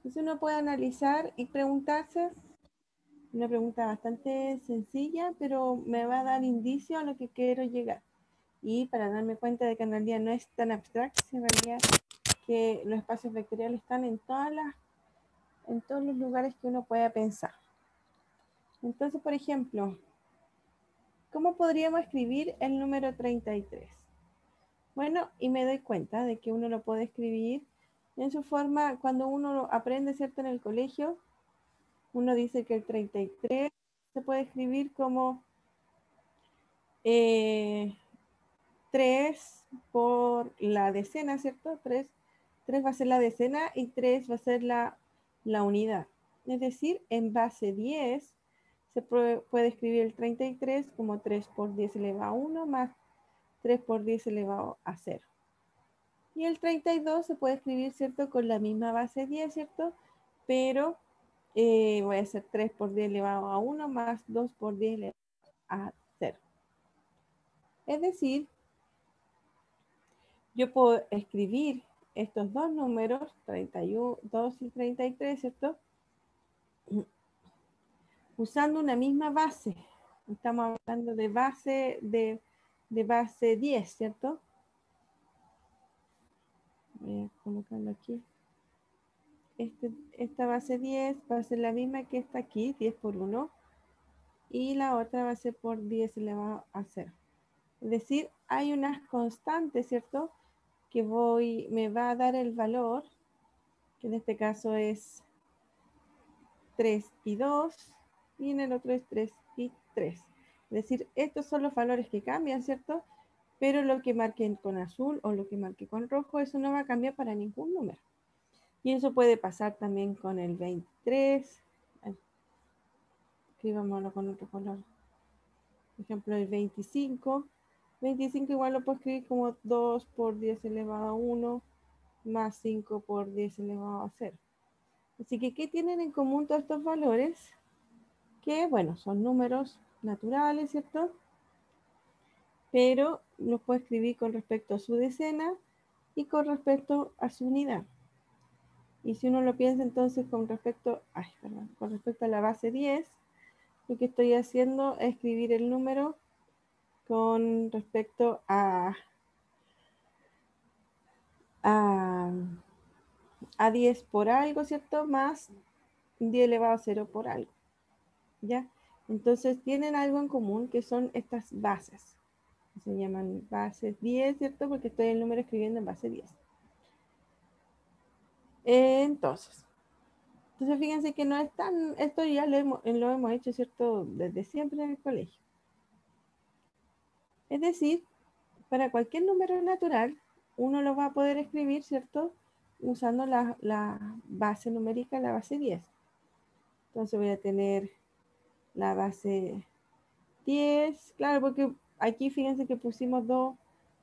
Entonces uno puede analizar y preguntarse, una pregunta bastante sencilla, pero me va a dar indicio a lo que quiero llegar. Y para darme cuenta de que en realidad no es tan abstracto, en realidad que los espacios vectoriales están en todos los lugares que uno pueda pensar. Entonces, por ejemplo, ¿cómo podríamos escribir el número 33? Bueno, y me doy cuenta de que uno lo puede escribir en su forma, cuando uno lo aprende, ¿cierto? En el colegio, uno dice que el 33 se puede escribir como 3 por la decena, ¿cierto? 3 va a ser la decena y 3 va a ser la unidad. Es decir, en base 10 se puede escribir el 33 como 3 por 10 elevado a 1 más 3 por 10 elevado a 0. Y el 32 se puede escribir, ¿cierto? Con la misma base 10, ¿cierto? Pero voy a hacer 3 por 10 elevado a 1 más 2 por 10 elevado a 0. Es decir, yo puedo escribir estos dos números, 32 y 33, ¿cierto? Usando una misma base. Estamos hablando de base 10, ¿cierto? Voy a colocarlo aquí. Esta base 10 va a ser la misma que esta aquí, 10 por 1. Y la otra va a ser por 10 elevado a 0. Es decir, hay unas constantes, ¿cierto? Que me va a dar el valor, que en este caso es 3 y 2, y en el otro es 3 y 3. Es decir, estos son los valores que cambian, ¿cierto? Pero lo que marquen con azul o lo que marque con rojo, eso no va a cambiar para ningún número. Y eso puede pasar también con el 23. Escribámoslo con otro color. Por ejemplo, el 25. 25 igual lo puedo escribir como 2 por 10 elevado a 1 más 5 por 10 elevado a 0. Así que, ¿qué tienen en común todos estos valores? Que, bueno, son números naturales, ¿cierto? Pero los puedo escribir con respecto a su decena y con respecto a su unidad. Y si uno lo piensa entonces con respecto a la base 10, lo que estoy haciendo es escribir el número con respecto a 10 por algo, ¿cierto? Más 10 elevado a 0 por algo, ¿ya? Entonces tienen algo en común que son estas bases. Se llaman bases 10, ¿cierto? Porque estoy el número escribiendo en base 10. Entonces fíjense que no es tan, esto ya lo hemos hecho, ¿cierto? Desde siempre en el colegio. Es decir, para cualquier número natural, uno lo va a poder escribir, ¿cierto? Usando la base numérica, la base 10. Entonces voy a tener la base 10, claro, porque aquí fíjense que pusimos 2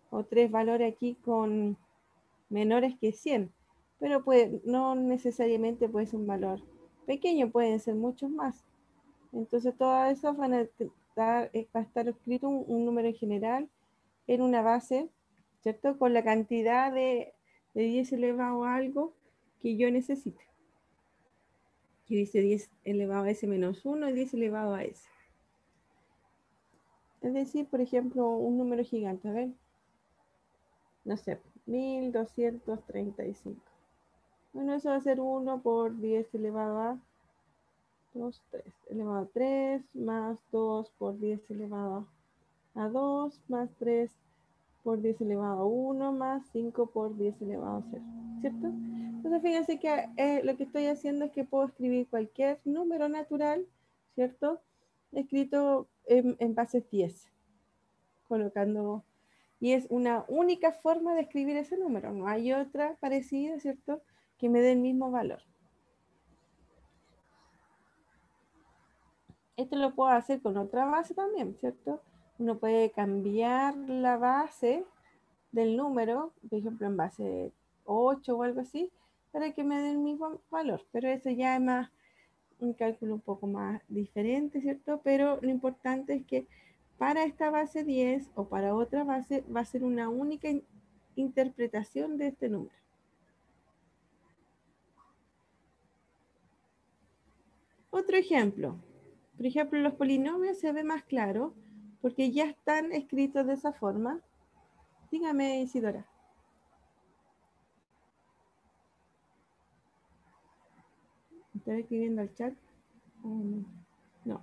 o 3 valores aquí con menores que 100, pero no necesariamente puede ser un valor pequeño, pueden ser muchos más. Entonces todas esas va a estar escrito un número en general en una base, ¿cierto? Con la cantidad de 10 elevado a algo que yo necesite. Que dice 10 elevado a s menos 1 y 10 elevado a s. Es decir, por ejemplo, un número gigante, a ver, no sé, 1235. Bueno, eso va a ser 1 por 10 elevado a 2, 3, elevado a 3, más 2 por 10 elevado a 2, más 3 por 10 elevado a 1, más 5 por 10 elevado a 0, ¿cierto? Entonces fíjense que lo que estoy haciendo es que puedo escribir cualquier número natural, ¿cierto? Escrito en bases 10, colocando, y es una única forma de escribir ese número, no hay otra parecida, ¿cierto? Que me dé el mismo valor. Esto lo puedo hacer con otra base también, ¿cierto? Uno puede cambiar la base del número, por ejemplo, en base 8 o algo así, para que me dé el mismo valor. Pero eso ya es más un cálculo un poco más diferente, ¿cierto? Pero lo importante es que para esta base 10 o para otra base va a ser una única interpretación de este número. Otro ejemplo. Por ejemplo, los polinomios se ve más claro porque ya están escritos de esa forma. Dígame, Isidora. ¿Está escribiendo al chat? No. No.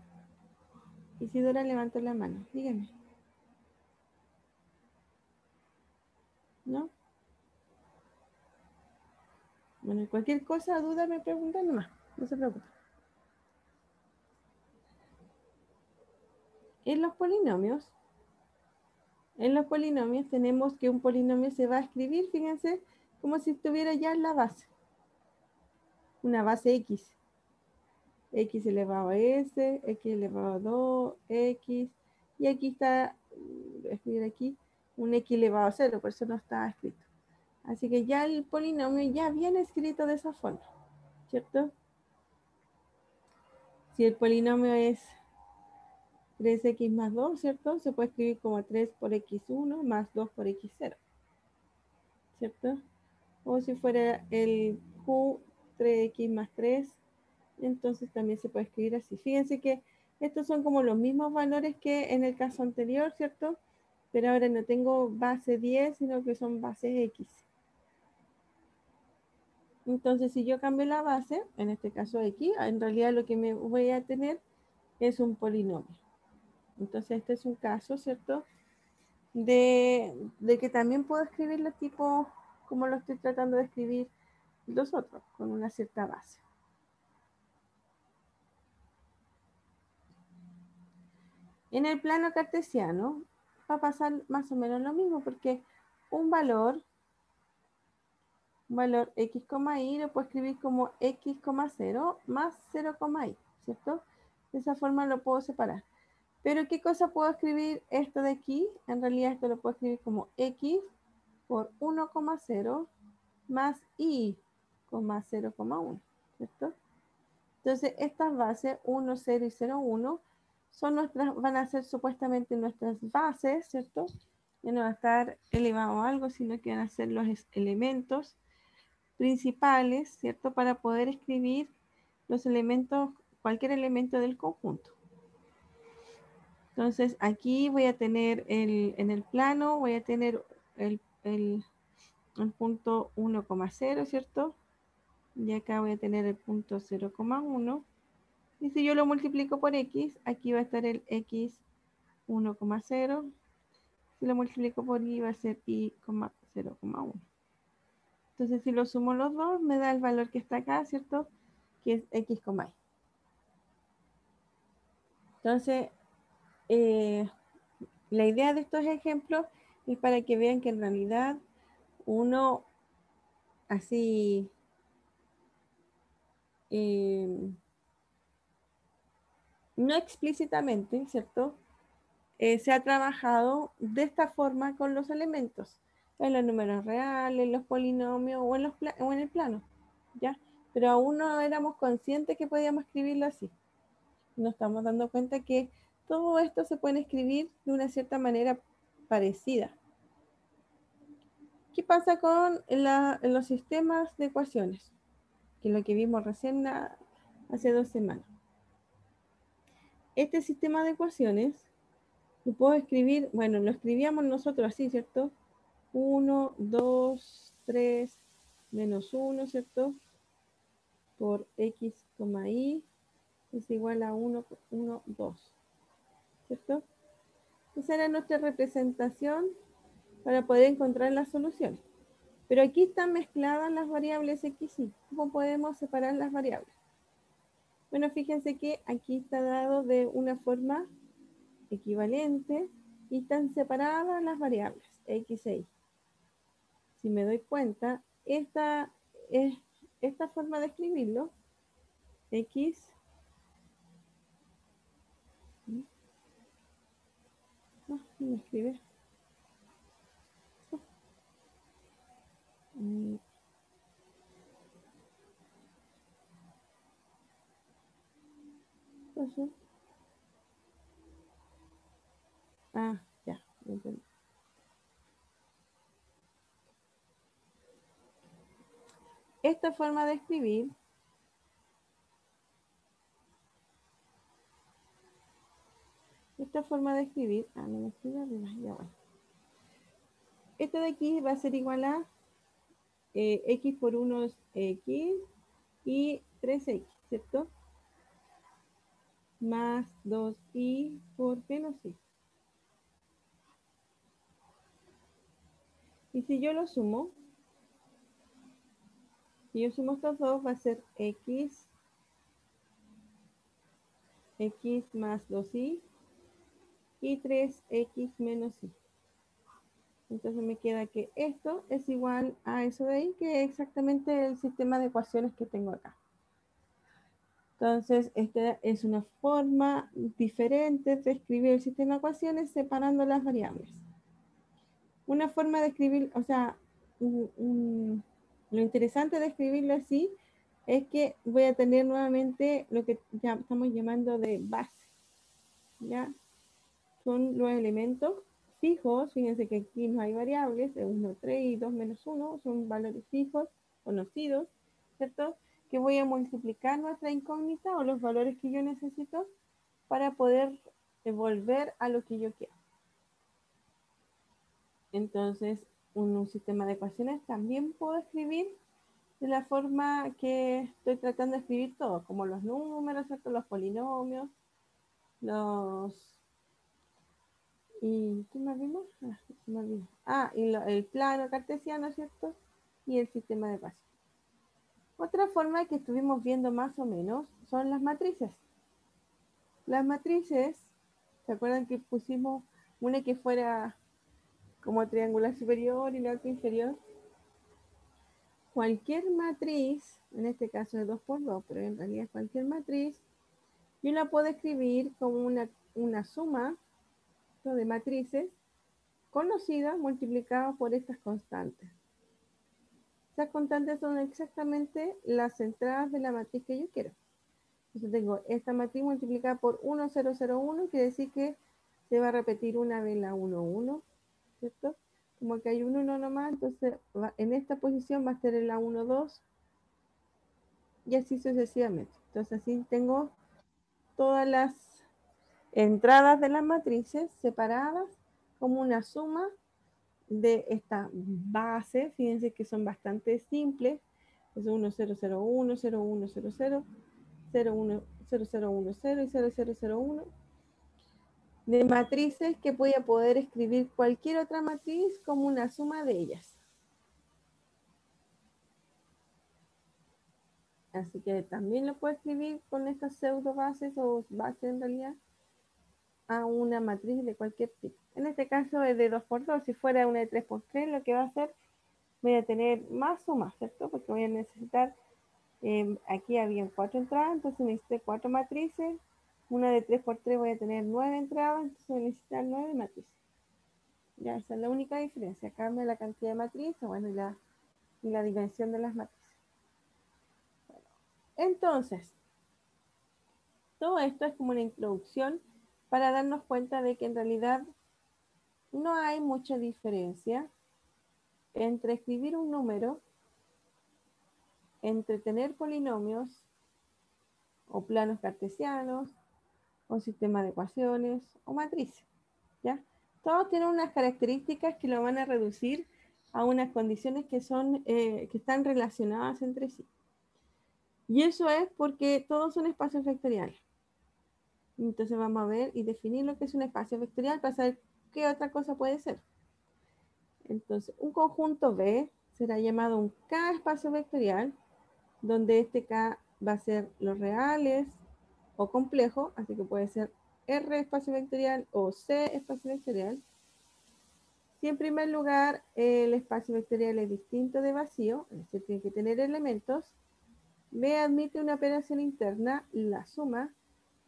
Isidora levantó la mano. Dígame. ¿No? Bueno, cualquier cosa, duda, me preguntan nomás. No se preocupe. En los polinomios tenemos que un polinomio se va a escribir, fíjense, como si estuviera ya en la base. Una base X. X elevado a S, X elevado a 2, X. Y aquí está, voy a escribir aquí, un X elevado a 0, por eso no está escrito. Así que ya el polinomio ya viene escrito de esa forma, ¿cierto? Si el polinomio es 3x más 2, ¿cierto? Se puede escribir como 3 por x1 más 2 por x0, ¿cierto? O si fuera el q 3x más 3, entonces también se puede escribir así. Fíjense que estos son como los mismos valores que en el caso anterior, ¿cierto? Pero ahora no tengo base 10, sino que son bases x. Entonces, si yo cambio la base, en este caso x, en realidad lo que me voy a tener es un polinomio. Entonces, este es un caso, ¿cierto? De que también puedo escribirlo tipo como lo estoy tratando de escribir los otros, con una cierta base. En el plano cartesiano va a pasar más o menos lo mismo, porque un valor x, y lo puedo escribir como x, 0 más 0, y, ¿cierto? De esa forma lo puedo separar. Pero ¿qué cosa puedo escribir esto de aquí? En realidad esto lo puedo escribir como x por 1,0 más y, 0,1, ¿cierto? Entonces estas bases 1, 0 y 0, 1 son nuestras, van a ser supuestamente nuestras bases, ¿cierto? Ya no va a estar elevado a algo, sino que van a ser los elementos principales, ¿cierto? Para poder escribir los elementos, cualquier elemento del conjunto. Entonces aquí voy a tener en el plano, voy a tener el punto 1,0, ¿cierto? Y acá voy a tener el punto 0,1. Y si yo lo multiplico por x, aquí va a estar el x 1,0. Si lo multiplico por y, va a ser y, 0,1. Entonces, si lo sumo los dos, me da el valor que está acá, ¿cierto? Que es x, y. Entonces, la idea de estos ejemplos es para que vean que en realidad uno así eh, no explícitamente, ¿cierto? Se ha trabajado de esta forma con los elementos, en los números reales, en los polinomios o en el plano, ¿ya? Pero aún no éramos conscientes que podíamos escribirlo así. Nos estamos dando cuenta que todo esto se puede escribir de una cierta manera parecida. ¿Qué pasa con los sistemas de ecuaciones? Que es lo que vimos recién hace 2 semanas. Este sistema de ecuaciones lo puedo escribir, bueno, lo escribíamos nosotros así, ¿cierto? 1, 2, 3, menos 1, ¿cierto? Por x, y es igual a 1, 1, 2, ¿cierto? Esa era nuestra representación para poder encontrar las soluciones. Pero aquí están mezcladas las variables x y. ¿Cómo podemos separar las variables? Bueno, fíjense que aquí está dado de una forma equivalente y están separadas las variables x e y. Si me doy cuenta, esta es esta forma de escribirlo, x, no me escribe, pasó. Ah, ya, lo entendí. Esta forma de escribir otra forma de escribir. Ah, no me escribo arriba, ya bueno. Esto de aquí va a ser igual a x por 1 es x y 3x, ¿cierto? Más 2y por menos y. Y si yo lo sumo, si yo sumo estos dos, va a ser x más 2y y 3x menos y. Entonces me queda que esto es igual a eso de ahí, que es exactamente el sistema de ecuaciones que tengo acá. Entonces, esta es una forma diferente de escribir el sistema de ecuaciones separando las variables. Una forma de escribir, o sea, lo interesante de escribirlo así es que voy a tener nuevamente lo que ya estamos llamando de base. ¿Ya? Son los elementos fijos. Fíjense que aquí no hay variables, de 1, 3 y 2 menos 1, son valores fijos, conocidos, ¿cierto? Que voy a multiplicar nuestra incógnita o los valores que yo necesito para poder volver a lo que yo quiero. Entonces, un sistema de ecuaciones también puedo escribir de la forma que estoy tratando de escribir todo, como los números, ¿cierto? Los polinomios, los... ¿Y qué más vimos? Se me olvidó. Y el plano cartesiano, ¿cierto? Y el sistema de ecuaciones. Otra forma que estuvimos viendo más o menos son las matrices. Las matrices, ¿se acuerdan que pusimos una que fuera como triangular superior y la otra inferior? Cualquier matriz, en este caso es 2 por 2, pero en realidad cualquier matriz, yo la puedo escribir como una suma de matrices conocidas multiplicadas por estas constantes. Estas constantes son exactamente las entradas de la matriz que yo quiero. Entonces tengo esta matriz multiplicada por 1, 0, 0, 1, quiere decir que se va a repetir una vez la 1, 1, ¿cierto? Como que hay un 1 nomás, entonces en esta posición va a estar en la 1, 2, y así sucesivamente. Entonces así tengo todas las entradas de las matrices separadas como una suma de esta base. Fíjense que son bastante simples. Es 1, 0, 0, 1, 0, 1, 0, 0, 0, 1, 0, 0, 1, 0 y 0, 0, 0, 1. De matrices que voy a poder escribir cualquier otra matriz como una suma de ellas. Así que también lo puedo escribir con estas pseudo bases o bases en realidad a una matriz de cualquier tipo. En este caso es de 2 por 2. Si fuera una de 3 por 3, lo que va a hacer, voy a tener más sumas, ¿cierto? Porque voy a necesitar, aquí habían 4 entradas, entonces necesito 4 matrices. Una de 3 por 3 voy a tener 9 entradas, entonces voy a necesitar 9 matrices. Ya, esa es la única diferencia. Cambia la cantidad de matrices, bueno, y la dimensión de las matrices. Bueno, entonces, todo esto es como una introducción para darnos cuenta de que en realidad no hay mucha diferencia entre escribir un número, entre tener polinomios o planos cartesianos o sistema de ecuaciones o matrices, ¿ya? Todos tienen unas características que lo van a reducir a unas condiciones que están relacionadas entre sí. Y eso es porque todos son espacios vectoriales. Entonces vamos a ver y definir lo que es un espacio vectorial para saber qué otra cosa puede ser. Entonces, un conjunto V será llamado un K espacio vectorial, donde este K va a ser los reales o complejo, así que puede ser R espacio vectorial o C espacio vectorial. Si en primer lugar el espacio vectorial es distinto de vacío, es decir, tiene que tener elementos, B admite una operación interna, la suma.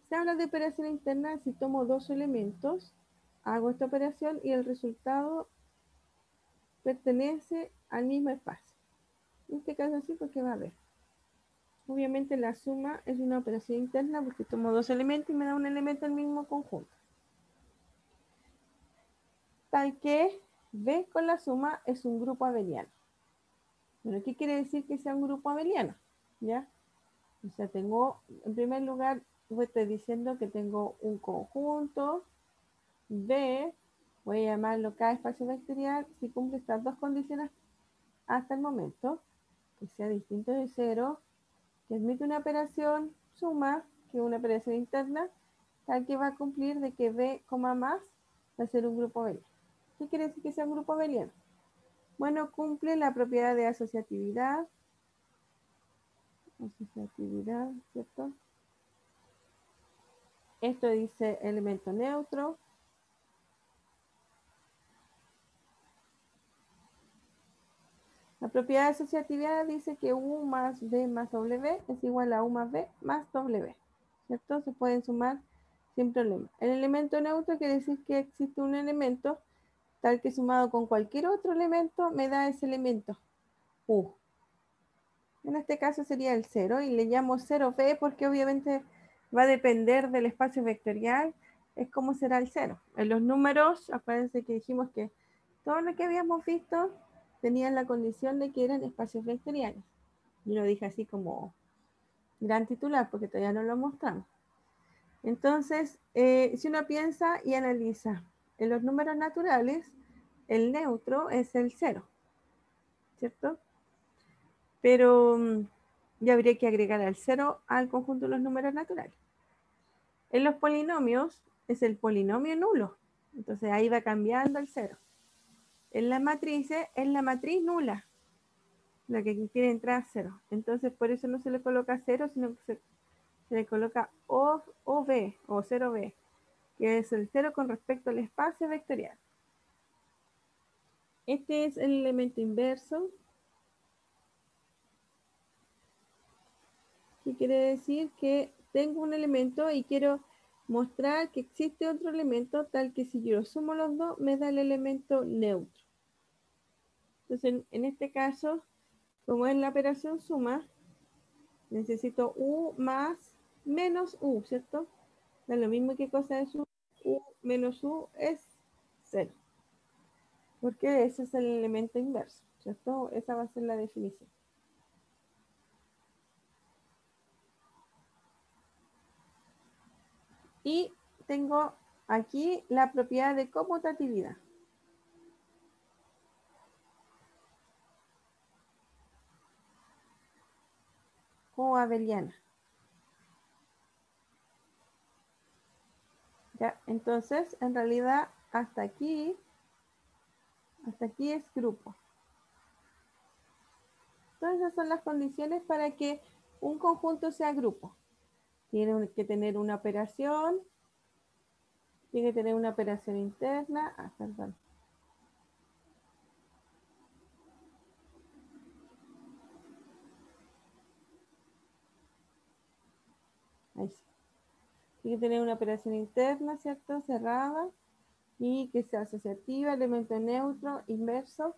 Se habla de operación interna si tomo dos elementos, hago esta operación y el resultado pertenece al mismo espacio. En este caso sí, porque va a haber. Obviamente la suma es una operación interna porque tomo dos elementos y me da un elemento del mismo conjunto. Tal que B con la suma es un grupo abeliano. Bueno, ¿qué quiere decir que sea un grupo abeliano? ¿Ya? O sea, tengo, en primer lugar, estoy diciendo que tengo un conjunto B, voy a llamarlo K espacio vectorial, si cumple estas dos condiciones hasta el momento, que sea distinto de 0, que admite una operación suma, que es una operación interna, tal que va a cumplir de que B, más va a ser un grupo abeliano. ¿Qué quiere decir que sea un grupo abeliano? Bueno, cumple la propiedad de asociatividad, ¿cierto? Esto dice elemento neutro. La propiedad de asociatividad dice que U más B más W es igual a U más B más W, ¿cierto? Se pueden sumar sin problema. El elemento neutro quiere decir que existe un elemento tal que sumado con cualquier otro elemento me da ese elemento U. En este caso sería el 0 y le llamo 0B porque obviamente va a depender del espacio vectorial, es como será el 0. En los números, acuérdense que dijimos que todo lo que habíamos visto tenían la condición de que eran espacios vectoriales. Yo lo dije así como gran titular porque todavía no lo mostramos. Entonces, si uno piensa y analiza en los números naturales, el neutro es el 0, ¿cierto? Pero ya habría que agregar al 0 al conjunto de los números naturales. En los polinomios es el polinomio nulo, entonces ahí va cambiando el 0. En las matrices es la matriz nula, la que quiere entrar a 0. Entonces por eso no se le coloca 0, sino que se le coloca OB o 0B, que es el 0 con respecto al espacio vectorial. Este es el elemento inverso, que quiere decir que tengo un elemento y quiero mostrar que existe otro elemento tal que si yo sumo los dos me da el elemento neutro. Entonces en este caso, como es la operación suma, necesito U más menos U, ¿cierto? Da lo mismo que cosa es U menos U es 0. Porque ese es el elemento inverso, ¿cierto? Esa va a ser la definición. Y tengo aquí la propiedad de conmutatividad. O abeliana. ¿Ya? Entonces, en realidad, hasta aquí es grupo. Todas esas son las condiciones para que un conjunto sea grupo. Tiene que tener una operación, tiene que tener una operación interna. Perdón. Ahí sí. Tiene que tener una operación interna, ¿cierto? Cerrada. Y que sea asociativa, elemento neutro, inverso.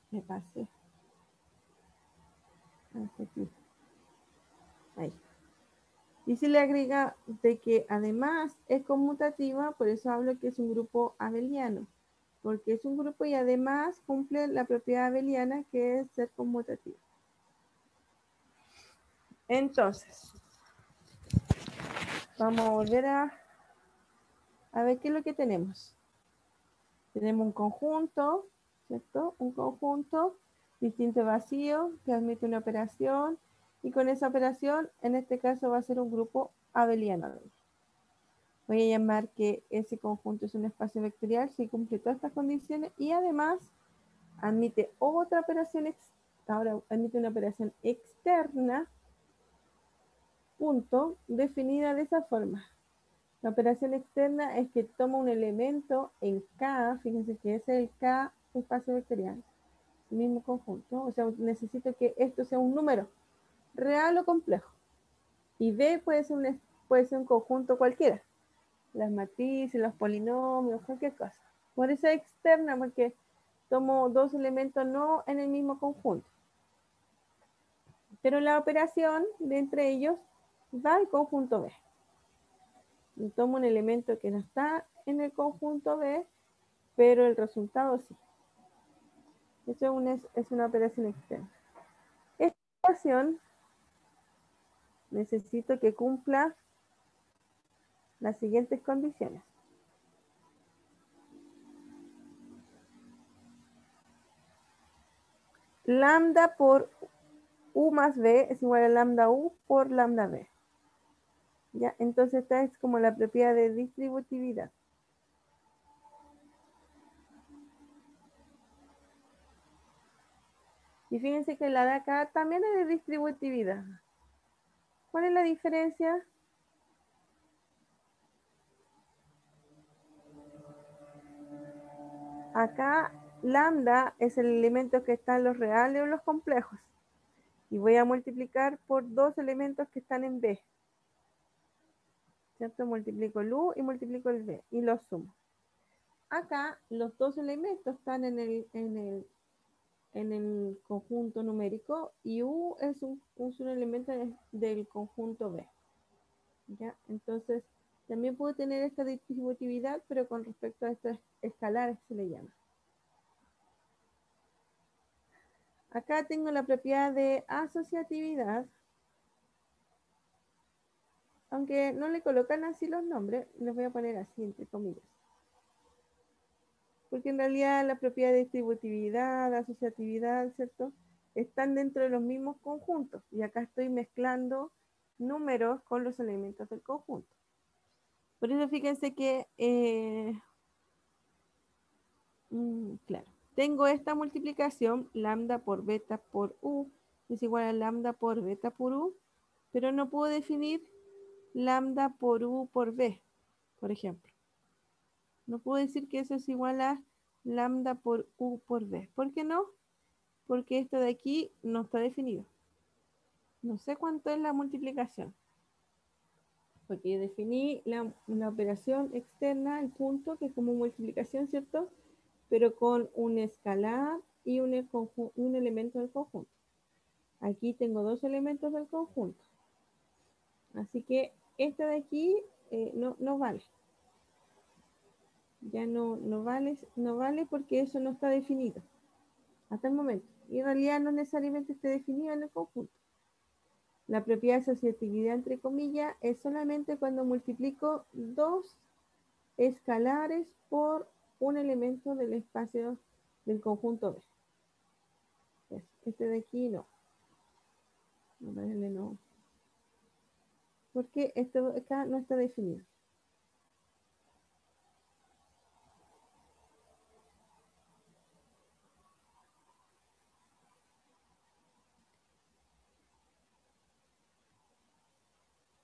Me pasé. Hasta aquí. Ahí. Y se le agrega de que además es conmutativa, por eso hablo que es un grupo abeliano, porque es un grupo y además cumple la propiedad abeliana que es ser conmutativo. Entonces, vamos a volver a ver qué es lo que tenemos. Tenemos un conjunto, ¿cierto? Un conjunto distinto vacío que admite una operación y con esa operación, en este caso va a ser un grupo abeliano. Voy a llamar que ese conjunto es un espacio vectorial si cumple todas estas condiciones y además admite otra operación, ahora admite una operación externa, punto, definida de esa forma. La operación externa es que toma un elemento en K, fíjense que ese es el K espacio vectorial, el mismo conjunto, o sea, necesito que esto sea un número real o complejo. Y B puede ser un conjunto cualquiera, las matrices, los polinomios, cualquier cosa. Por eso es externa, porque tomo dos elementos no en el mismo conjunto. Pero la operación de entre ellos va al conjunto B. Y tomo un elemento que no está en el conjunto B, pero el resultado sí. Eso es una operación externa. Esta operación necesito que cumpla las siguientes condiciones. lambda por u más b es igual a lambda u por lambda b. ¿Ya? Entonces esta es como la propiedad de distributividad. Y fíjense que la de acá también es de distributividad. ¿Cuál es la diferencia? Acá lambda es el elemento que está en los reales o los complejos. Y voy a multiplicar por dos elementos que están en B. ¿Cierto? Multiplico el U y multiplico el B y los sumo. Acá los dos elementos están en el conjunto numérico y U es un elemento del conjunto B. ¿Ya? Entonces, también puedo tener esta distributividad, pero con respecto a estos escalares se le llama. Acá tengo la propiedad de asociatividad. Aunque no le colocan así los nombres, les voy a poner así, entre comillas. Porque en realidad la propiedad de distributividad, asociatividad, ¿cierto? Están dentro de los mismos conjuntos. Y acá estoy mezclando números con los elementos del conjunto. Por eso fíjense que, claro, tengo esta multiplicación, lambda por beta por u, es igual a lambda por beta por u, pero no puedo definir lambda por u por b, por ejemplo. No puedo decir que eso es igual a lambda por u por b. ¿Por qué no? Porque esto de aquí no está definido. No sé cuánto es la multiplicación. Porque yo definí la operación externa, el punto, que es como multiplicación, ¿cierto? Pero con un escalar y un elemento del conjunto. Aquí tengo dos elementos del conjunto. Así que esta de aquí no vale. Ya no vale porque eso no está definido hasta el momento. Y en realidad no necesariamente esté definido en el conjunto. La propiedad de asociatividad, entre comillas, es solamente cuando multiplico dos escalares por un elemento del espacio del conjunto B. Este de aquí no. No. Porque esto acá no está definido.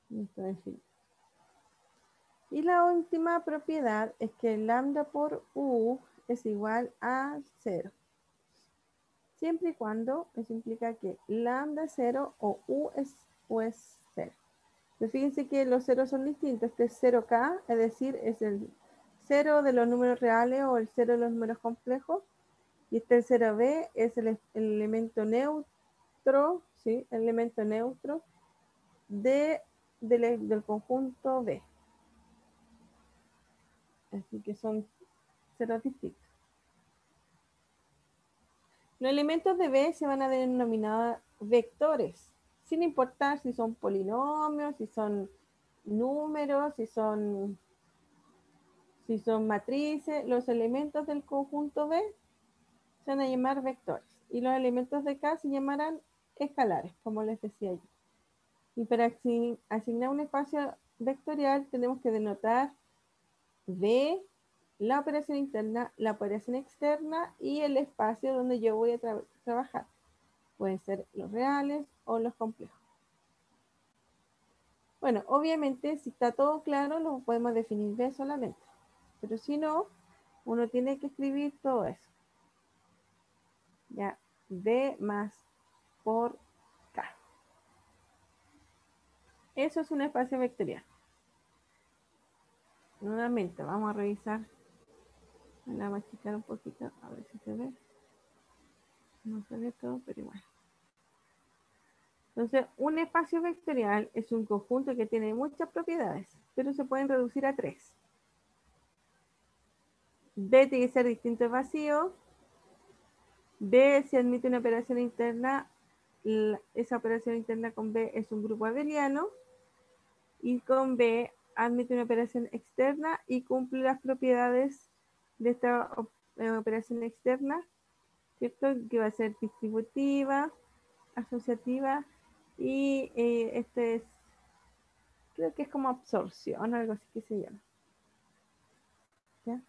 No está definido. Y la última propiedad es que lambda por u es igual a 0. Siempre y cuando eso implica que lambda es 0 o u es 0. Pero fíjense que los ceros son distintos. Este es 0K, es decir, es el 0 de los números reales o el 0 de los números complejos. Y este el 0B es el elemento neutro, ¿sí? El elemento neutro del conjunto B. Así que son ceros distintos. Los elementos de B se van a denominar vectores, sin importar si son polinomios, si son números, si son matrices. Los elementos del conjunto B se van a llamar vectores y los elementos de K se llamarán escalares, como les decía yo. Y para asignar un espacio vectorial tenemos que denotar B, la operación interna, la operación externa y el espacio donde yo voy a trabajar. Pueden ser los reales o los complejos. Bueno, obviamente si está todo claro lo podemos definir B solamente. Pero si no, uno tiene que escribir todo eso. Ya, B más por K. Eso es un espacio vectorial. Nuevamente, vamos a revisar. Voy a masticar un poquito, a ver si se ve. No se ve todo, pero igual. Entonces, un espacio vectorial es un conjunto que tiene muchas propiedades, pero se pueden reducir a tres. B tiene que ser distinto de vacío. B, si admite una operación interna, esa operación interna con B es un grupo abeliano. Y con B admite una operación externa y cumple las propiedades de esta operación externa ¿cierto? Que va a ser distributiva, asociativa, y este es, creo que es como absorción, algo así que se llama. ¿Ya?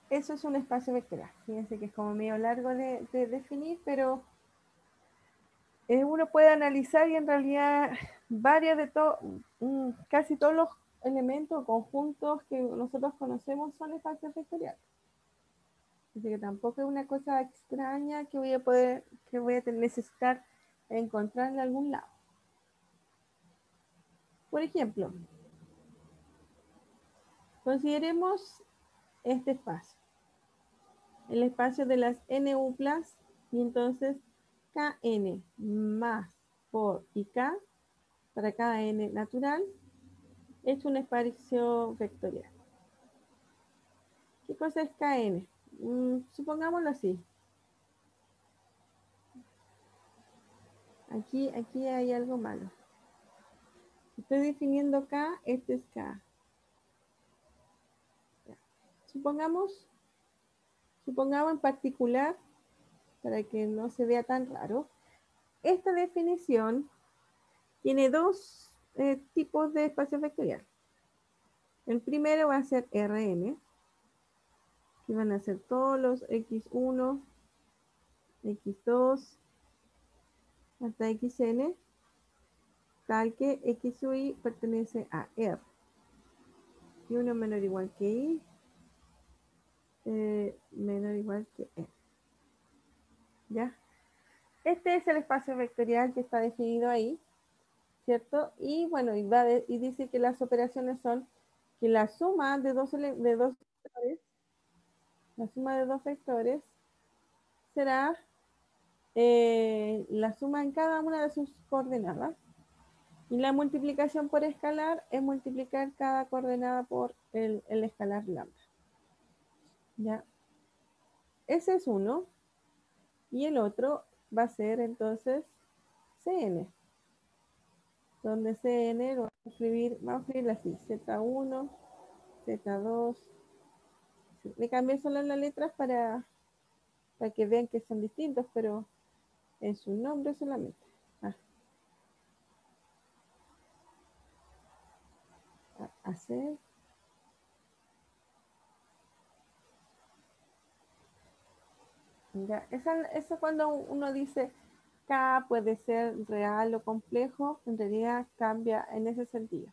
Eso es un espacio vectorial. Fíjense que es como medio largo de definir, pero uno puede analizar y en realidad varias de casi todos los elementos o conjuntos que nosotros conocemos son espacios vectoriales. Así que tampoco es una cosa extraña que voy a necesitar encontrar en algún lado. Por ejemplo, consideremos este espacio, el espacio de las NU+, y entonces Kn más por IK para cada n natural es un espacio vectorial. ¿Qué cosa es Kn? Supongámoslo así. Aquí hay algo malo. Estoy definiendo K, este es K. Supongamos en particular, para que no se vea tan raro, esta definición tiene dos tipos de espacios vectoriales. El primero va a ser Rn, que van a ser todos los x1, x2, hasta xn, tal que x sub i pertenece a R. Y 1 menor o igual que i, menor o igual que n. ¿Ya? Este es el espacio vectorial que está definido ahí, ¿cierto? Y bueno, y dice que las operaciones son que la suma de dos vectores, la suma de dos vectores será la suma en cada una de sus coordenadas. Y la multiplicación por escalar es multiplicar cada coordenada por el escalar lambda. ¿Ya? Ese es uno. Y el otro va a ser entonces Cn. Donde Cn lo vamos a escribir así, Z1, Z2. Le cambié solo las letras para que vean que son distintos, pero es un nombre solamente. Hacer. Ya, eso cuando uno dice K puede ser real o complejo, en realidad cambia en ese sentido.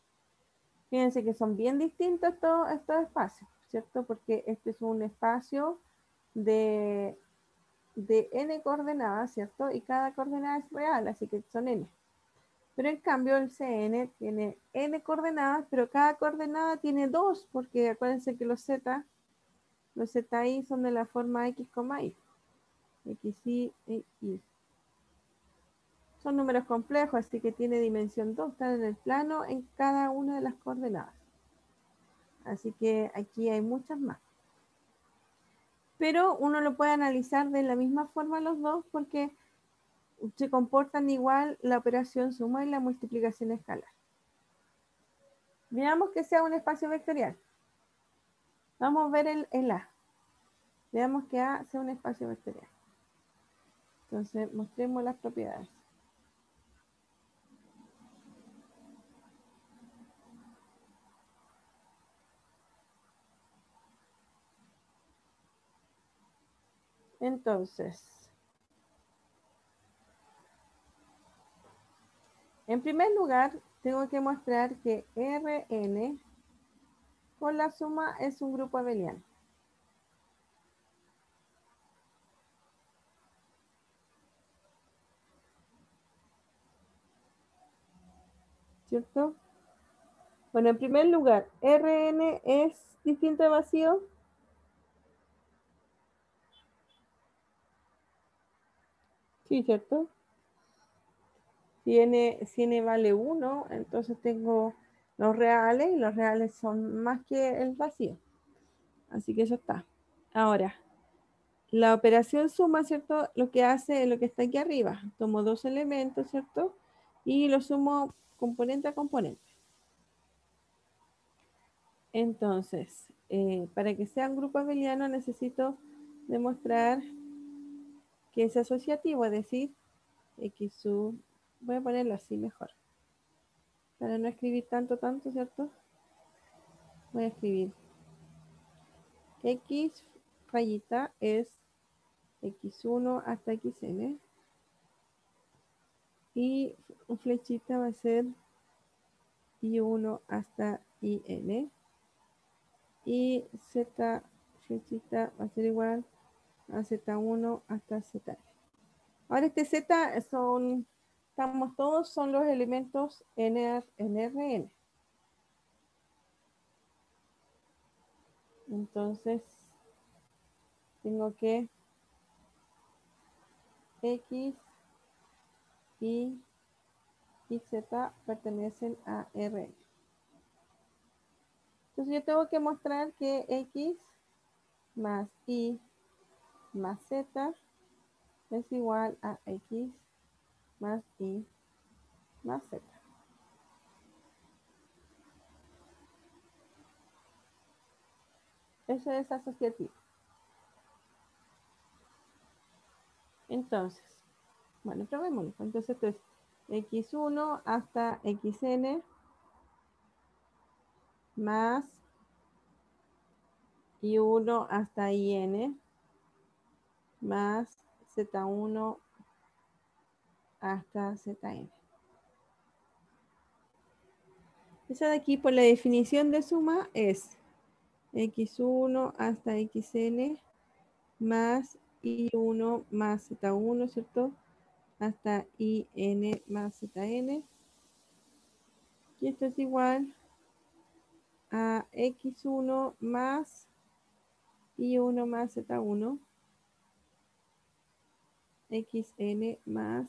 Fíjense que son bien distintos estos espacios, ¿cierto? Porque este es un espacio de n coordenadas, ¿cierto? Y cada coordenada es real, así que son n. Pero en cambio el Cn tiene n coordenadas, pero cada coordenada tiene dos, porque acuérdense que los zi son de la forma x, y. xi e y. Son números complejos, así que tiene dimensión 2, están en el plano en cada una de las coordenadas. Así que aquí hay muchas más. Pero uno lo puede analizar de la misma forma los dos porque se comportan igual la operación suma y la multiplicación escalar. Veamos que sea un espacio vectorial. Vamos a ver el A. Veamos que A sea un espacio vectorial. Entonces, mostremos las propiedades. Entonces, en primer lugar, tengo que mostrar que Rn con la suma es un grupo abeliano. ¿Cierto? Bueno, en primer lugar, Rn es distinto de vacío. Sí, ¿cierto? Si n vale 1, entonces tengo los reales, y los reales son más que el vacío. Así que eso está. Ahora, la operación suma, ¿cierto? Lo que hace es lo que está aquí arriba. Tomo dos elementos, ¿cierto? Y lo sumo componente a componente. Entonces, para que sea un grupo abeliano necesito demostrar que es asociativo, es decir, X sub, voy a ponerlo así mejor, para no escribir tanto, ¿cierto? Voy a escribir X rayita es X1 hasta XN y flechita va a ser I1 hasta IN y Z flechita va a ser igual a Z1 hasta ZN. Ahora este Z son los elementos NRN. Entonces tengo que X, Y y Z pertenecen a Rn. Entonces yo tengo que mostrar que X más Y más Z es igual a X más Y más Z. Eso es asociativo. Entonces, bueno, probémoslo. Entonces esto es X1 hasta XN más Y1 hasta IN más Z1 hasta ZN. Esa de aquí por la definición de suma es X1 hasta XN más I1 más Z1, ¿cierto? Hasta IN más ZN. Y esto es igual a X1 más I1 más Z1, XN más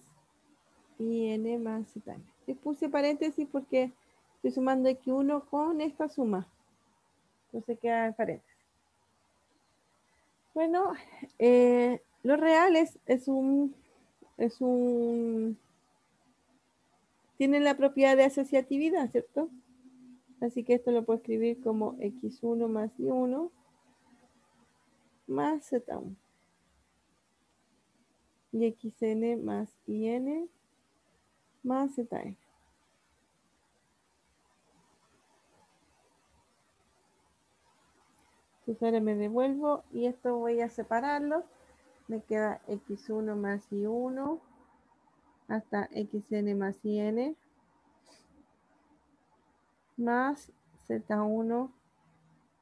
IN más ZN. Les puse paréntesis porque estoy sumando X1 con esta suma. Entonces queda en paréntesis. Bueno, lo real tiene la propiedad de asociatividad, ¿cierto? Así que esto lo puedo escribir como X1 más Y1 más Z1. Y XN más IN más ZN. Entonces ahora me devuelvo y esto voy a separarlo. Me queda X1 más Y1 hasta XN más IN más Z1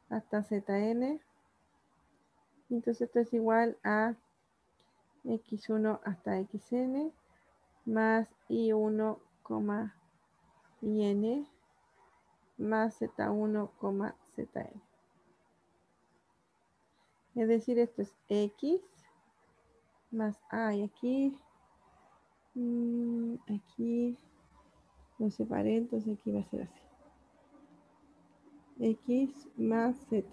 hasta ZN. Entonces esto es igual a X1 hasta XN más I1, IN más Z1, ZN. Es decir, esto es X más A y aquí lo separé, entonces aquí va a ser así. X más Z.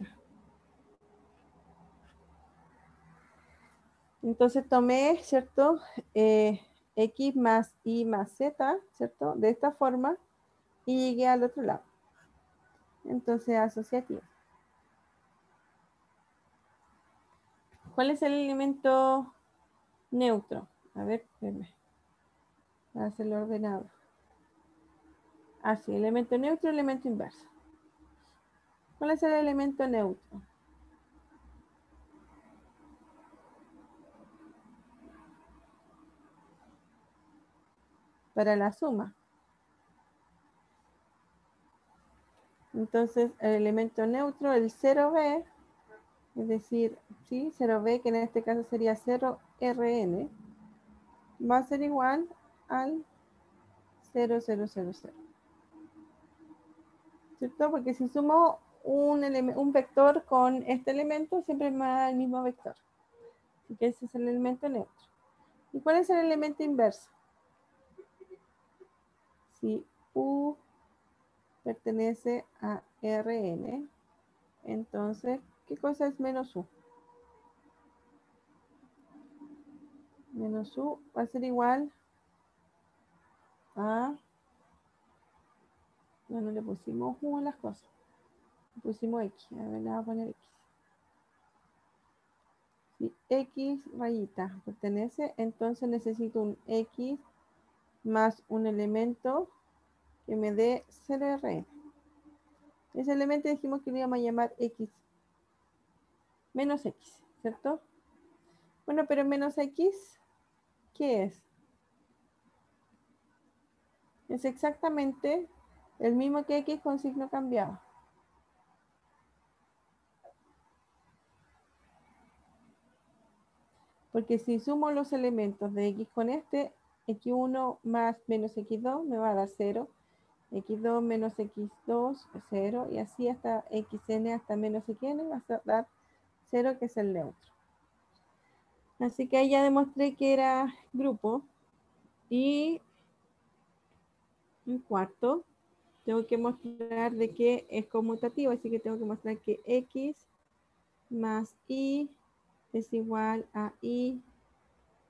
Entonces tomé, ¿cierto? X más Y más Z, ¿cierto? De esta forma y llegué al otro lado. Entonces asociativo. ¿Cuál es el elemento neutro? A ver, espérame. Voy a hacerlo ordenado. Así, elemento neutro, elemento inverso. ¿Cuál es el elemento neutro? Para la suma. Entonces, el elemento neutro, el 0b, es decir, ¿sí? 0b, que en este caso sería 0Rn, va a ser igual al 0000. ¿Cierto? Porque si sumo un vector con este elemento, siempre me da el mismo vector. Así que ese es el elemento neutro. ¿Y cuál es el elemento inverso? Si U pertenece a Rn, entonces, ¿qué cosa es menos U? Menos U va a ser igual a... No le pusimos U a las cosas. Le pusimos X. A ver, le voy a poner X. Si X rayita pertenece, entonces necesito un X más un elemento que me dé 0RN. Ese elemento dijimos que lo íbamos a llamar X menos X, ¿cierto? Bueno, pero menos X, ¿qué es? Es exactamente el mismo que X con signo cambiado. Porque si sumo los elementos de X con este, X1 más menos X2 me va a dar 0. X2 menos X2, 0. Y así hasta Xn hasta menos Xn va a dar 0, que es el neutro. Así que ahí ya demostré que era grupo. Y un cuarto, tengo que mostrar de que es conmutativo, así que tengo que mostrar que X más Y es igual a Y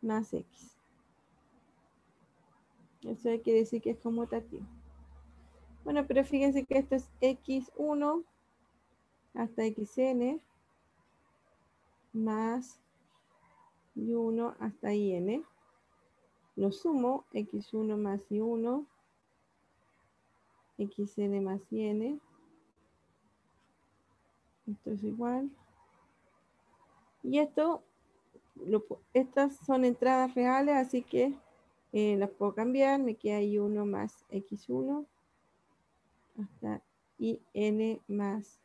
más X. Eso quiere decir que es conmutativo. Bueno, pero fíjense que esto es X1 hasta Xn más Y1 hasta In. Lo sumo, X1 más Y1, Xn más In. Esto es igual. Y estas son entradas reales, así que las puedo cambiar. Me queda Y1 más X1 hasta In más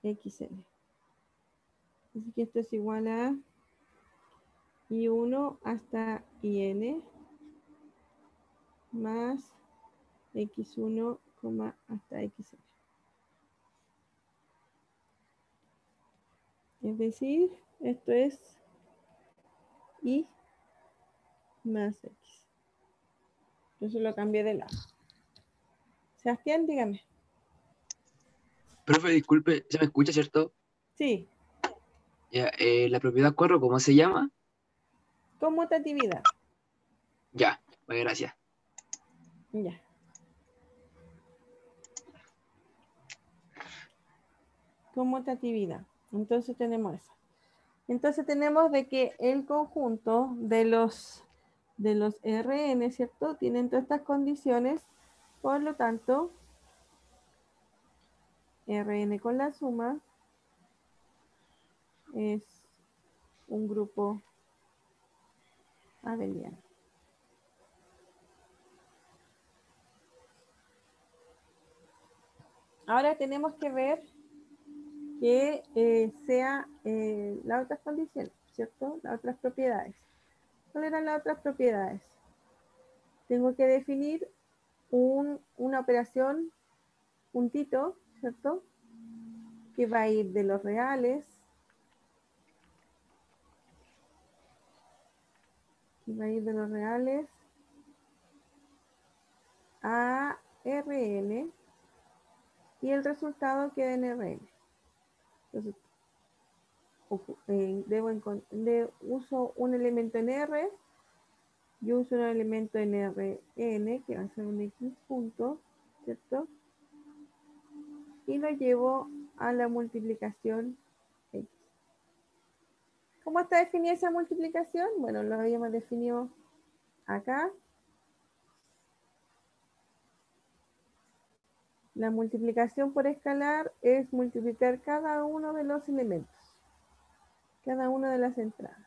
Xn. Así que esto es igual a Y1 hasta In más X1, hasta Xn. Es decir, esto es Y más X. Entonces lo cambié de lado. Sebastián, dígame. Profe, disculpe, ¿se me escucha, cierto? Sí, Ya, la propiedad cuadro, ¿cómo se llama? conmutatividad. Ya, pues gracias. Ya. Conmutatividad. Entonces tenemos eso. Entonces tenemos de que el conjunto de los Rn, ¿cierto? Tienen todas estas condiciones. Por lo tanto, Rn con la suma es un grupo abeliano. Ahora tenemos que ver que sea las otras condiciones, ¿cierto? Las otras propiedades. ¿Cuáles eran las otras propiedades? Tengo que definir una operación puntito, ¿cierto? Que va a ir de los reales, a Rn y el resultado queda en Rn. Entonces, uso un elemento en R, yo uso un elemento en Rn, que va a ser un X punto, ¿cierto? Y lo llevo a la multiplicación X. ¿Cómo está definida esa multiplicación? Bueno, lo habíamos definido acá. La multiplicación por escalar es multiplicar cada uno de los elementos, cada una de las entradas.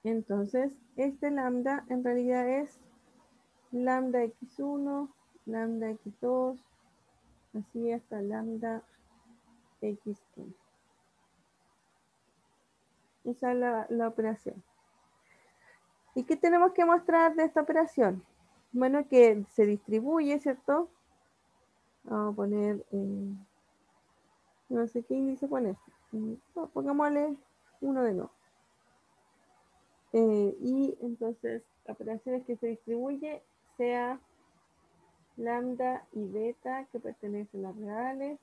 Entonces, este lambda en realidad es lambda x1, lambda x2, así hasta lambda xn. Esa es la operación. ¿Y qué tenemos que mostrar de esta operación? Bueno, que se distribuye, ¿cierto? Vamos a poner, no sé qué índice poner. No, pongámosle uno de nuevo. Y entonces la operación es que se distribuye sea lambda y beta que pertenecen a reales.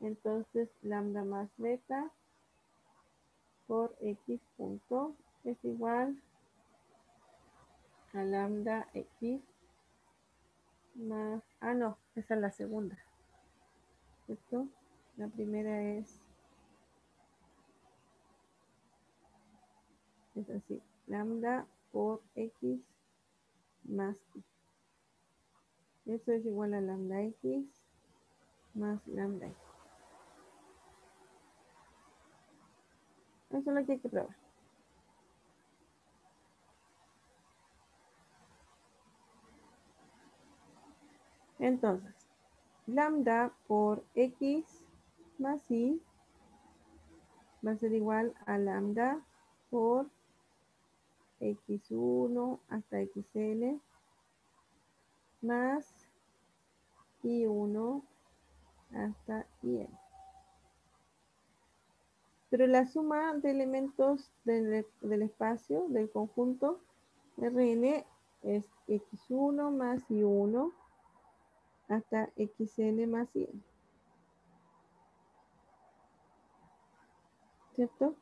Entonces lambda más beta por x punto es igual a lambda x más, no, esa es la segunda, ¿cierto? La primera es Es así, lambda por x más y. Eso es igual a lambda x más lambda y. Eso es lo que hay que probar. Entonces, lambda por x más y va a ser igual a lambda por x1 hasta xn más y1 hasta yn. Pero la suma de elementos del espacio, del conjunto Rn, es x1 más y1 hasta xn más yn. ¿Cierto?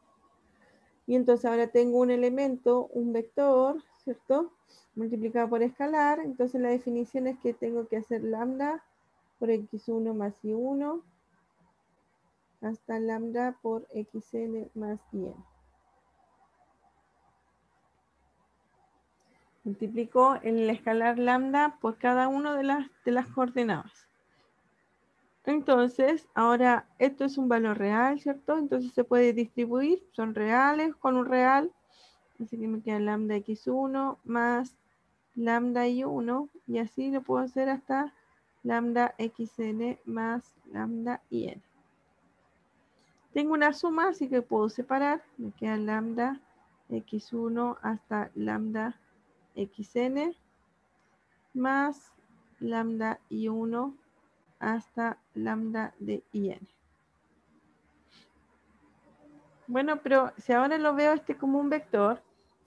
Y entonces ahora tengo un elemento, un vector, ¿cierto? Multiplicado por escalar. Entonces la definición es que tengo que hacer lambda por x1 más y1 hasta lambda por xn más yn. Multiplico el escalar lambda por cada una de las coordenadas. Entonces, ahora esto es un valor real, ¿cierto? Entonces se puede distribuir, son reales con un real. Así que me queda lambda x1 más lambda y1, y así lo puedo hacer hasta lambda xn más lambda yn. Tengo una suma, así que puedo separar. Me queda lambda x1 hasta lambda xn más lambda y1 hasta lambda de yn. Bueno, pero si ahora lo veo como un vector,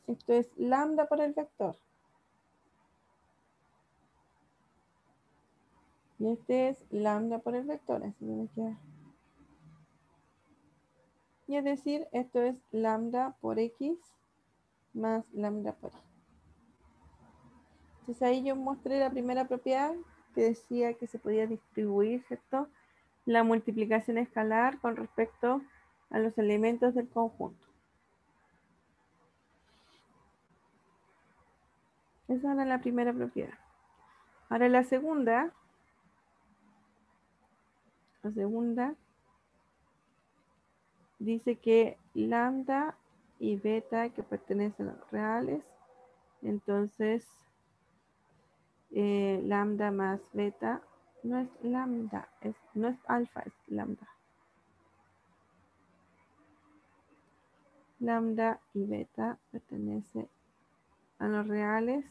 esto es lambda por el vector. Y este es lambda por el vector, así me queda. Y es decir, esto es lambda por x más lambda por y. Entonces ahí yo mostré la primera propiedad que decía que se podía distribuir, ¿cierto?, la multiplicación escalar con respecto a los elementos del conjunto. Esa era la primera propiedad. Ahora la segunda dice que lambda y beta que pertenecen a los reales, entonces lambda más beta no es lambda, no es alfa, es lambda. Lambda y beta pertenece a los reales,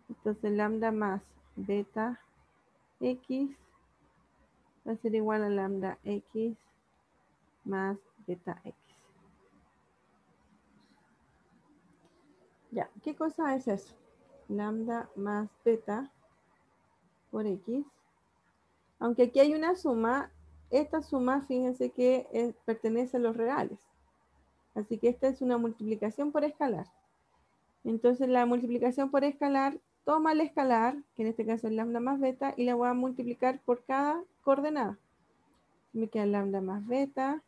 entonces lambda más beta x va a ser igual a lambda x más beta x. Ya, ¿qué cosa es eso? Lambda más beta por x. Aunque aquí hay una suma, esta suma, fíjense que pertenece a los reales. Así que esta es una multiplicación por escalar. Entonces la multiplicación por escalar toma el escalar, que en este caso es lambda más beta, y la voy a multiplicar por cada coordenada. Me queda lambda más beta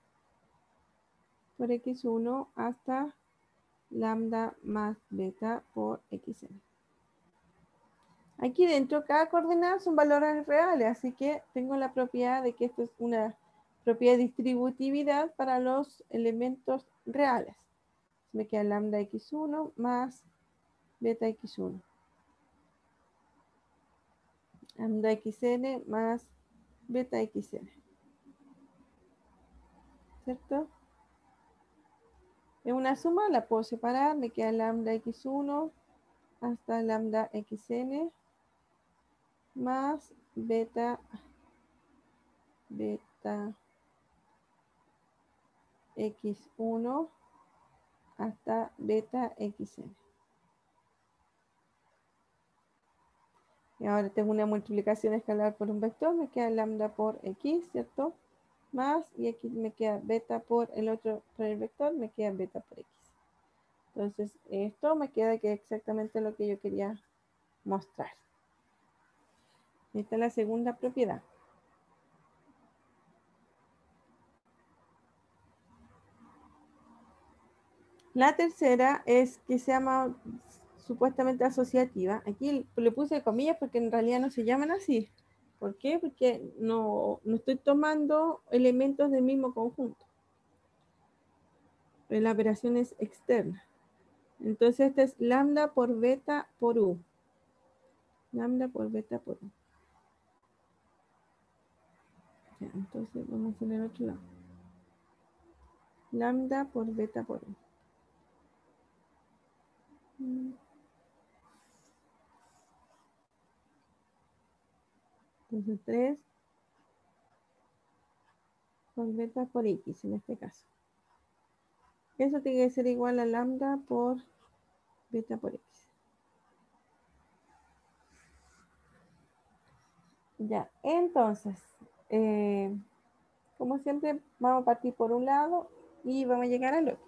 por x1 hasta lambda más beta por xn. Aquí dentro cada coordenada son valores reales, así que tengo la propiedad de que esto es una propiedad de distributividad para los elementos reales. Me queda lambda x1 más beta x1. Lambda xn más beta xn. ¿Cierto? Es una suma, la puedo separar, me queda lambda x1 hasta lambda xn más beta x1 hasta beta xn. Y ahora tengo una multiplicación escalar por un vector, me queda lambda por x, ¿cierto? Más, y aquí me queda beta por el otro, por el vector, me queda beta por x. Entonces, esto me queda que es exactamente lo que yo quería mostrar. Esta es la segunda propiedad. La tercera es que se llama supuestamente asociativa. Aquí le puse comillas porque en realidad no se llaman así. ¿Por qué? Porque no estoy tomando elementos del mismo conjunto. La operación es externa. Entonces, este es lambda por beta por u. Lambda por beta por u. Ya, entonces, vamos a hacer el otro lado. Lambda por beta por u. Entonces, 3 por beta por x en este caso. Eso tiene que ser igual a lambda por beta por x. Ya, entonces, como siempre, vamos a partir por un lado y vamos a llegar al otro.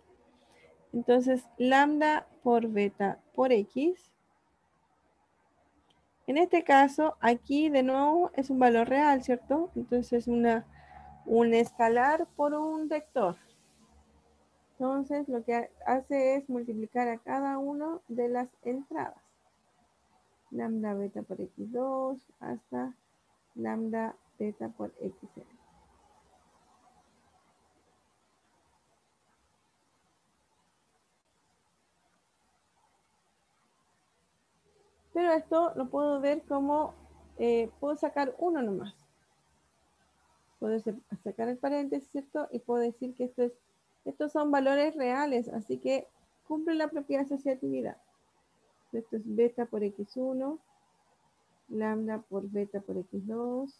Entonces, lambda por beta por x. En este caso, aquí de nuevo es un valor real, ¿cierto? Entonces, un escalar por un vector. Entonces, lo que hace es multiplicar a cada uno de las entradas. Lambda beta por x2 hasta lambda beta por xn. Pero esto lo puedo ver como, puedo sacar uno nomás. Puedo sacar el paréntesis, ¿cierto? Y puedo decir que estos son valores reales, así que cumple la propia asociatividad. Esto es beta por x1, lambda por beta por x2,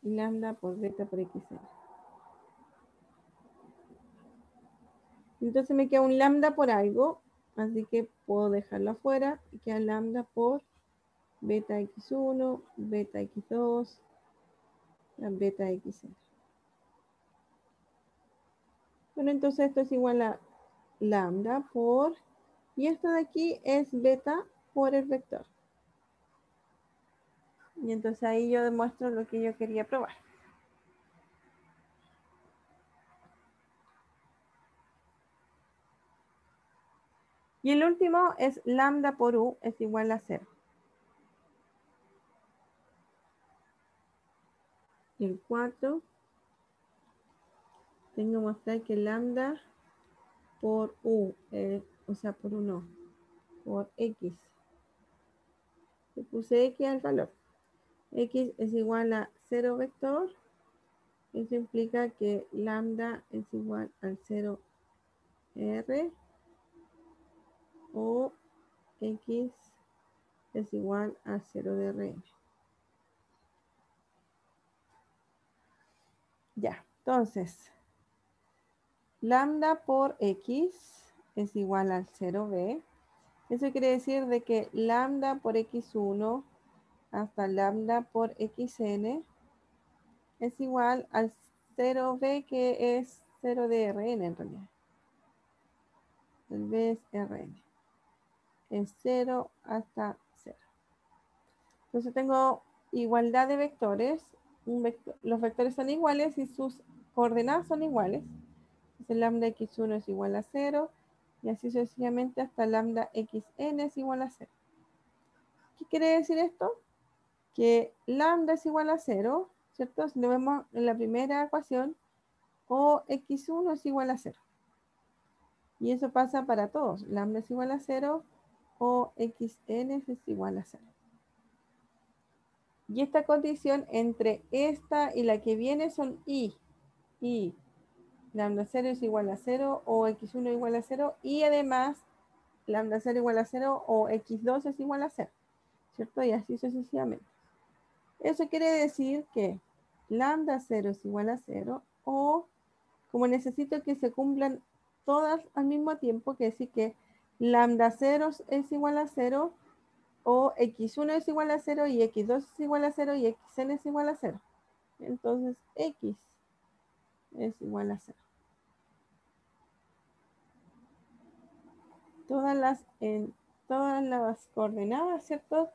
y lambda por beta por xn. Entonces me queda un lambda por algo, así que puedo dejarlo afuera y queda lambda por beta x1, beta x2, beta xn. Bueno, entonces esto es igual a lambda por, y esto de aquí es beta por el vector. Y entonces ahí yo demuestro lo que yo quería probar. Y el último es lambda por u es igual a 0. Y el 4, tengo que mostrar que lambda por u, o sea, por 1, por x. Le puse x al valor. X es igual a 0 vector. Eso implica que lambda es igual al 0 r o x es igual a 0 de rn. Ya, entonces, lambda por x es igual al 0b. Eso quiere decir de que lambda por x1 hasta lambda por xn es igual al 0b, que es 0 de rn en realidad. El b es rn. Es 0 hasta 0. Entonces tengo igualdad de vectores. Los vectores son iguales y sus coordenadas son iguales. Entonces lambda x1 es igual a 0 y así sucesivamente hasta lambda xn es igual a 0. ¿Qué quiere decir esto? Que lambda es igual a 0, ¿cierto? Si lo vemos en la primera ecuación, o x1 es igual a 0. Y eso pasa para todos. Lambda es igual a 0 o xn es igual a 0. Y esta condición entre esta y la que viene son y lambda 0 es igual a 0 o x1 igual a 0 y además lambda 0 igual a 0 o x2 es igual a 0, ¿cierto? Y así sucesivamente. Eso quiere decir que lambda 0 es igual a 0 o como necesito que se cumplan todas al mismo tiempo, que decir que lambda 0 es igual a 0 o x1 es igual a 0 y x2 es igual a 0 y xn es igual a 0. Entonces x es igual a 0. Todas las coordenadas, ¿cierto?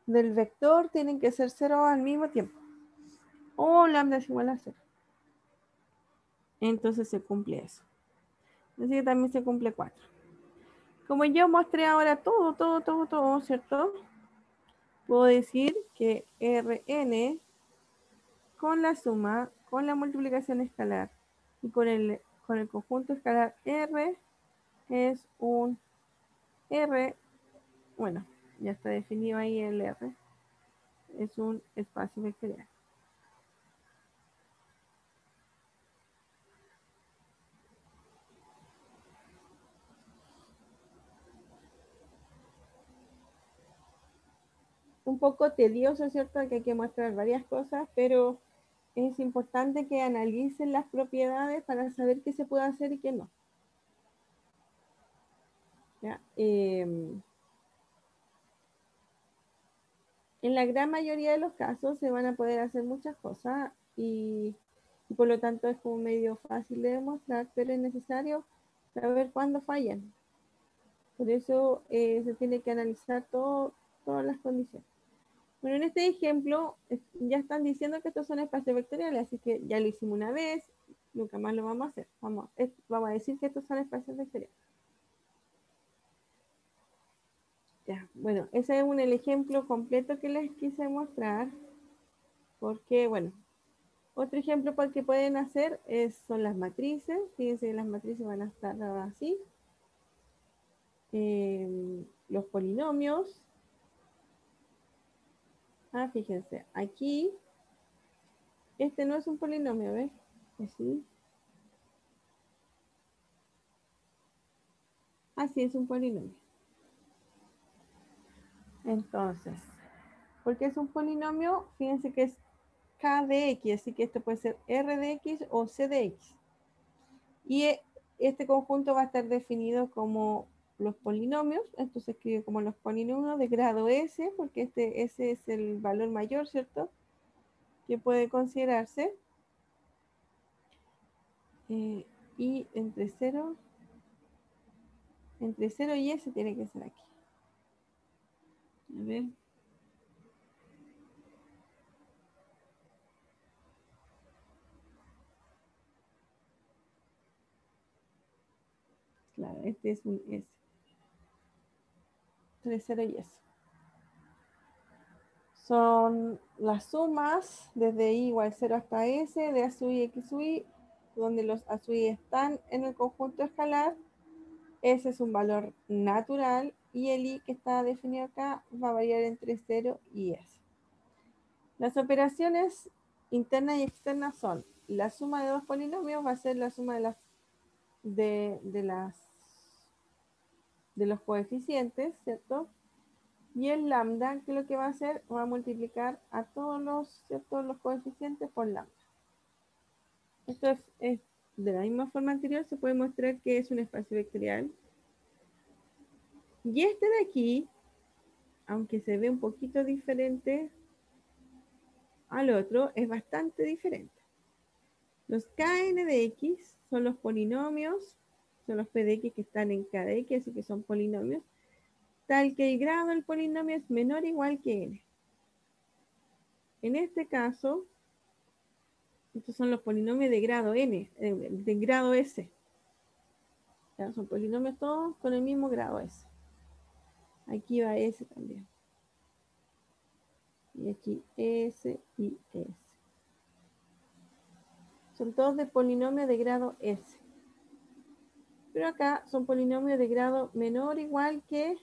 Del vector tienen que ser 0 al mismo tiempo. O lambda es igual a 0. Entonces se cumple eso. Así que también se cumple 4. Como yo mostré ahora todo, ¿cierto? Puedo decir que Rn con la suma, con la multiplicación escalar y con el conjunto escalar R es un R, bueno, ya está definido ahí el R, es un espacio vectorial. Un poco tedioso, ¿cierto? Que hay que mostrar varias cosas, pero es importante que analicen las propiedades para saber qué se puede hacer y qué no. ¿Ya? En la gran mayoría de los casos se van a poder hacer muchas cosas y por lo tanto es como medio fácil de demostrar, pero es necesario saber cuándo fallan. Por eso se tiene que analizar todas las condiciones. Bueno, en este ejemplo ya están diciendo que estos son espacios vectoriales, así que ya lo hicimos una vez, nunca más lo vamos a hacer. Vamos a decir que estos son espacios vectoriales. Ya, bueno, ese es el ejemplo completo que les quise mostrar, porque, bueno, otro ejemplo que pueden hacer son las matrices. Fíjense que las matrices van a estar así. Los polinomios. Fíjense, aquí, este no es un polinomio, ¿ves? Así. Así es un polinomio. Entonces, ¿por qué es un polinomio? Fíjense que es k de x, así que esto puede ser r de x o c de x. Y este conjunto va a estar definido como los polinomios, esto se escribe como los polinomios de grado S, porque ese es el valor mayor, ¿cierto? Que puede considerarse. Y entre 0 y S tiene que ser aquí. A ver. Claro, este es un S. Entre 0 y S. Son las sumas desde i igual 0 hasta s de a sub i x sub i, donde los a sub i están en el conjunto escalar. Ese es un valor natural y el i que está definido acá va a variar entre 0 y s. Las operaciones internas y externas son la suma de dos polinomios va a ser la suma de los coeficientes, ¿cierto? Y el lambda, que lo que va a hacer, va a multiplicar a todos los coeficientes por lambda. Esto es de la misma forma anterior, se puede mostrar que es un espacio vectorial. Y este de aquí, aunque se ve un poquito diferente al otro, es bastante diferente. Los Kn de x son los polinomios, son los p de x que están en k de x, así que son polinomios, tal que el grado del polinomio es menor o igual que n. En este caso, estos son los polinomios de grado n, de grado s. Ya, son polinomios todos con el mismo grado s. Aquí va s también. Y aquí s y s. Son todos de polinomio de grado s. Pero acá son polinomios de grado menor o igual que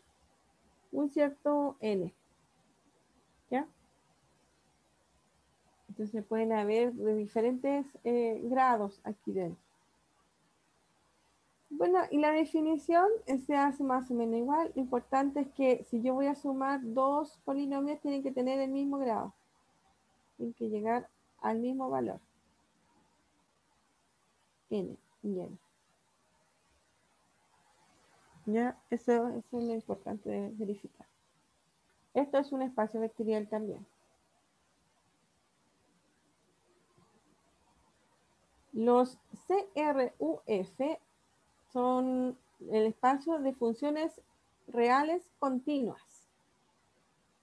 un cierto n. ¿Ya? Entonces pueden haber de diferentes grados aquí dentro. Bueno, y la definición se hace más o menos igual. Lo importante es que si yo voy a sumar dos polinomios, tienen que tener el mismo grado. Tienen que llegar al mismo valor. N y N. ¿Ya? Eso es lo importante de verificar. Esto es un espacio vectorial también. Los CRUF son el espacio de funciones reales continuas.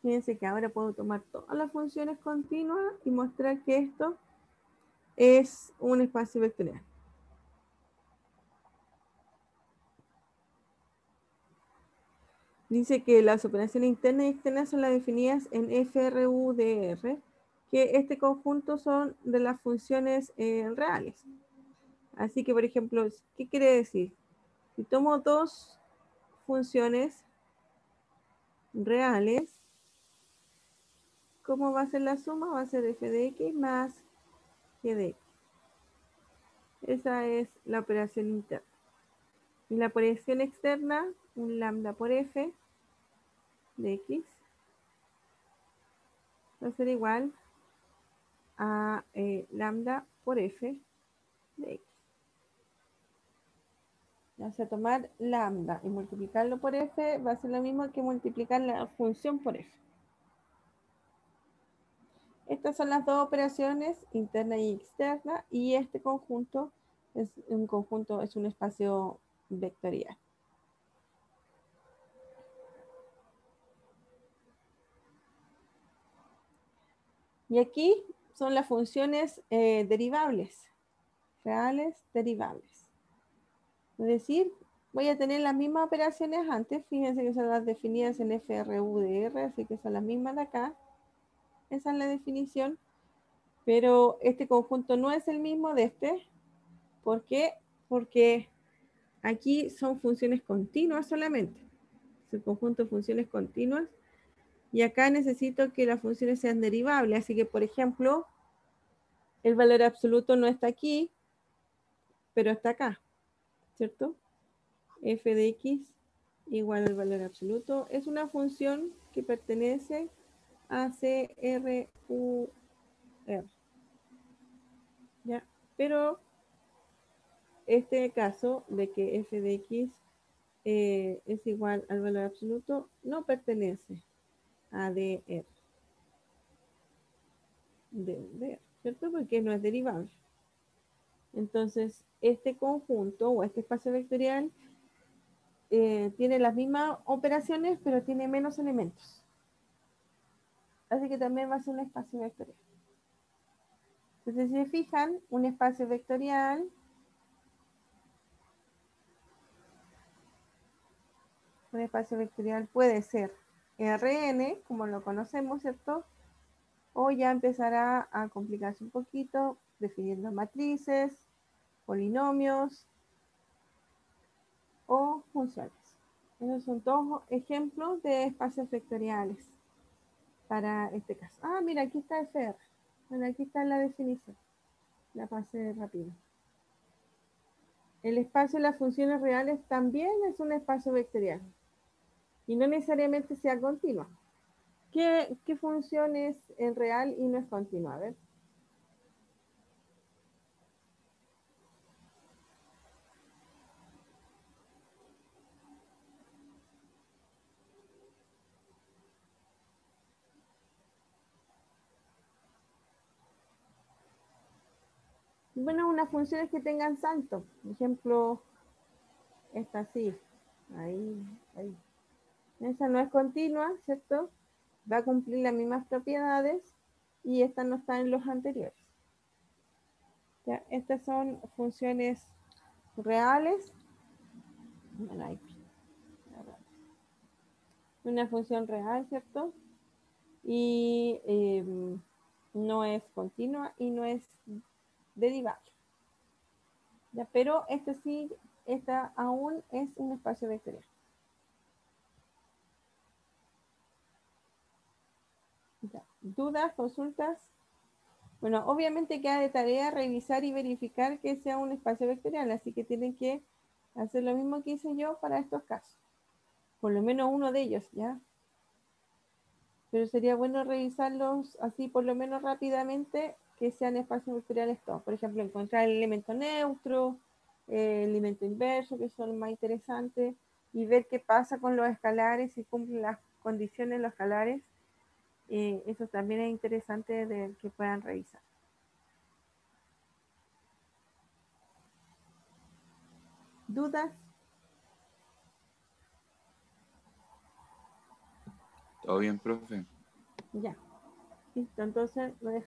Fíjense que ahora puedo tomar todas las funciones continuas y mostrar que esto es un espacio vectorial. Dice que las operaciones internas y externas son las definidas en FRUDR, que este conjunto son de las funciones reales. Así que, por ejemplo, ¿qué quiere decir? Si tomo dos funciones reales, ¿cómo va a ser la suma? Va a ser f de x más g de x. Esa es la operación interna. Y la operación externa, un lambda por f de x, va a ser igual a lambda por f de x. O sea, tomar lambda y multiplicarlo por f va a ser lo mismo que multiplicar la función por f. Estas son las dos operaciones, interna y externa, y este conjunto es un espacio vectorial. Y aquí son las funciones derivables, reales derivables. Es decir, voy a tener las mismas operaciones antes, fíjense que son las definidas en FRUDR, así que son las mismas de acá. Esa es la definición, pero este conjunto no es el mismo de este. ¿Por qué? Porque aquí son funciones continuas solamente. Es el conjunto de funciones continuas. Y acá necesito que las funciones sean derivables. Así que, por ejemplo, el valor absoluto no está aquí, pero está acá, ¿cierto? F de x igual al valor absoluto. Es una función que pertenece a CRUR. ¿Ya? Pero este caso de que f de x es igual al valor absoluto no pertenece a dr. ¿Cierto? Porque no es derivable. Entonces, este conjunto o este espacio vectorial tiene las mismas operaciones, pero tiene menos elementos. Así que también va a ser un espacio vectorial. Entonces, si se fijan, un espacio vectorial puede ser Rn, como lo conocemos, ¿cierto? O ya empezará a complicarse un poquito, definiendo matrices, polinomios o funciones. Esos son todos ejemplos de espacios vectoriales para este caso. Ah, mira, aquí está FR. Bueno, aquí está la definición. La pasé rápido. El espacio de las funciones reales también es un espacio vectorial y no necesariamente sea continua. ¿Qué función es en real y no es continua? A ver. Bueno, unas funciones que tengan salto. Por ejemplo, esta sí. Ahí, ahí. Esa no es continua, ¿cierto? Va a cumplir las mismas propiedades y esta no está en los anteriores. ¿Ya? Estas son funciones reales. Bueno, ahí. Una función real, ¿cierto? Y no es continua y no es derivable. ¿Ya? Pero este sí, esta aún es un espacio vectorial. ¿Ya? ¿Dudas, consultas? Bueno, obviamente queda de tarea revisar y verificar que sea un espacio vectorial, así que tienen que hacer lo mismo que hice yo para estos casos. Por lo menos uno de ellos, ¿ya? Pero sería bueno revisarlos así por lo menos rápidamente, que sean espacios vectoriales todos. Por ejemplo, encontrar el elemento neutro, el elemento inverso, que son más interesantes, y ver qué pasa con los escalares, si cumplen las condiciones los escalares. Eso también es interesante de que puedan revisar. ¿Dudas? Todo bien, profe. Ya. Listo, entonces lo dejamos.